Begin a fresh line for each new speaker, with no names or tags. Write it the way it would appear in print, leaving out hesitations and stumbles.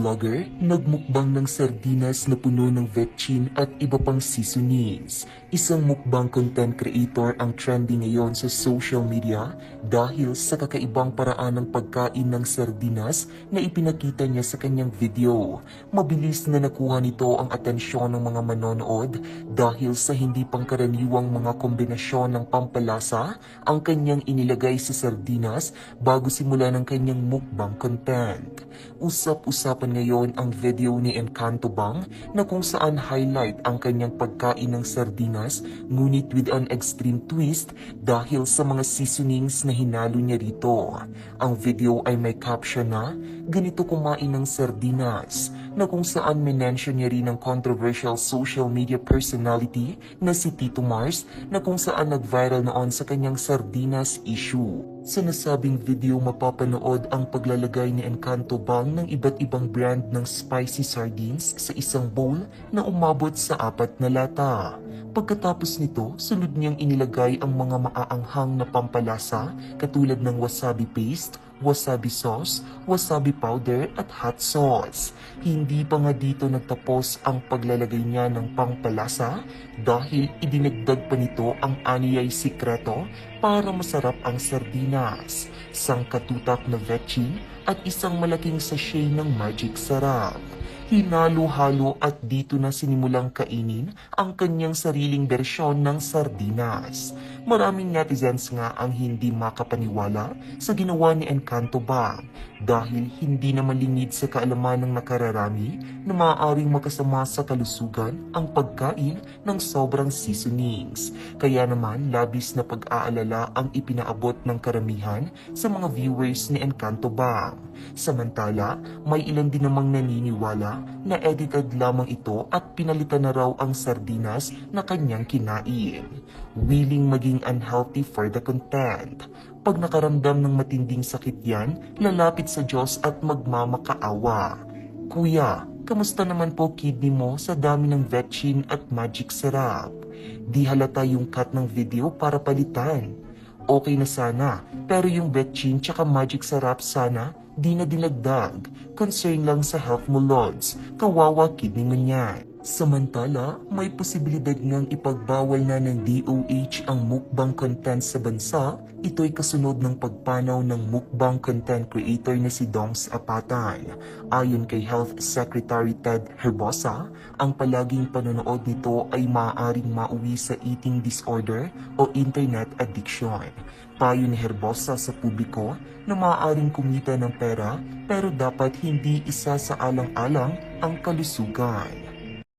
vlogger nagmukbang ng sardinas na puno ng vetchin at iba pang seasonings. Isang mukbang content creator ang trending ngayon sa social media dahil sa kakaibang paraan ng pagkain ng sardinas na ipinakita niya sa kanyang video. Mabilis na nakuha nito ang atensyon ng mga manonood dahil sa hindi pangkaraniwang mga kombinasyon ng pampalasa ang kanyang inilagay sa sardinas bago simula ng kanyang mukbang content. Usap-usapan ngayon ang video ni Encanto Bang na kung saan highlight ang kanyang pagkain ng sardinas ngunit with an extreme twist dahil sa mga seasonings na hinalo niya rito. Ang video ay may caption na, "Ganito kumain ng sardinas," na kung saan minention niya rin ang controversial social media personality na si Tito Mars na kung saan nag-viral noon sa kanyang sardinas issue. Sa nasabing video mapapanood ang paglalagay ni Encanto Bang ng iba't ibang brand ng spicy sardines sa isang bowl na umabot sa 4 na lata. Pagkatapos nito, sunod niyang inilagay ang mga maaanghang na pampalasa katulad ng wasabi paste, wasabi sauce, wasabi powder at hot sauce. Hindi pa nga dito nagtapos ang paglalagay niya ng pampalasa dahil idinagdag pa nito ang aniyay sikreto para masarap ang sardinas, sangkatutak na vetchin at isang malaking sachet ng magic sarap. Hinalo-halo at dito na sinimulang kainin ang kanyang sariling bersyon ng sardinas. Maraming netizens nga ang hindi makapaniwala sa ginawa ni Encanto Bang dahil hindi naman lingid sa kaalaman ng nakararami na maaaring makasama sa kalusugan ang pagkain ng sobrang seasonings. Kaya naman labis na pag-aalala ang ipinaabot ng karamihan sa mga viewers ni Encanto Bang. Samantala, may ilan din namang naniniwala na edited lamang ito at pinalitan na raw ang sardinas na kanyang kinain. Willing maging unhealthy for the content. Pag nakaramdam ng matinding sakit yan, lalapit sa Diyos at magmamakaawa. Kuya, kamusta naman po kidney mo sa dami ng vetchin at magic sarap? Di halata yung cut ng video para palitan. Okay na sana, pero yung vetchin tsaka magic sarap sana di na dinagdag. Concern lang sa health mo, Lods. Kawawa kidney mo niyan. Samantala, may posibilidad ngang ipagbawal na ng DOH ang mukbang content sa bansa. Ito'y kasunod ng pagpanaw ng mukbang content creator na si Dongs Apatan. Ayon kay Health Secretary Ted Herbosa, ang palaging panonood nito ay maaaring mauwi sa eating disorder o internet addiction. Payo ni Herbosa sa publiko na maaaring kumita ng pera pero dapat hindi isa sa alang-alang ang kalusugan.